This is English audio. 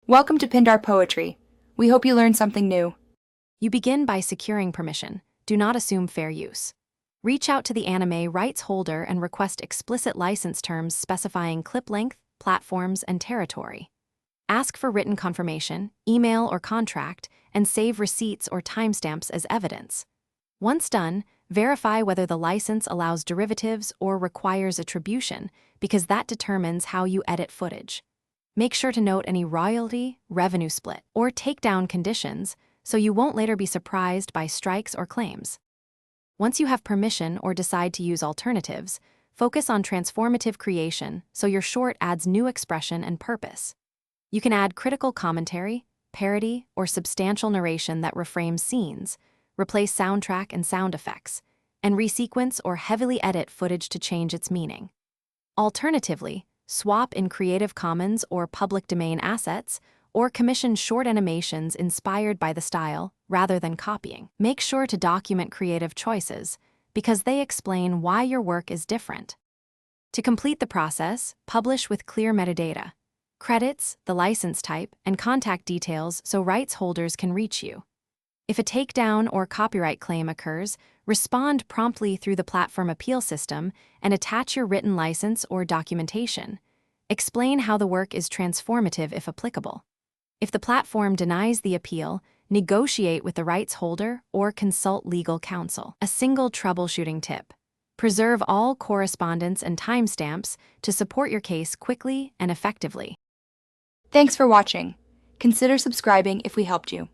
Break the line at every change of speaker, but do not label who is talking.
Welcome to Pindar Poetry. We hope you learned something new.
You begin by securing permission. Do not assume fair use. Reach out to the anime rights holder and request explicit license terms specifying clip length, platforms, and territory. Ask for written confirmation, email or contract, and save receipts or timestamps as evidence. Once done, verify whether the license allows derivatives or requires attribution, because that determines how you edit footage. Make sure to note any royalty, revenue split, or takedown conditions so you won't later be surprised by strikes or claims. Once you have permission or decide to use alternatives, focus on transformative creation so your short adds new expression and purpose. You can add critical commentary, parody, or substantial narration that reframes scenes, replace soundtrack and sound effects, and resequence or heavily edit footage to change its meaning. Alternatively, swap in Creative Commons or public domain assets, or commission short animations inspired by the style rather than copying. Make sure to document creative choices because they explain why your work is different. To complete the process, publish with clear metadata, credits, the license type, and contact details so rights holders can reach you. If a takedown or copyright claim occurs, respond promptly through the platform appeal system and attach your written license or documentation. Explain how the work is transformative if applicable. If the platform denies the appeal, negotiate with the rights holder or consult legal counsel. A single troubleshooting tip: preserve all correspondence and timestamps to support your case quickly and effectively.
Thanks for watching. Consider subscribing if we helped you.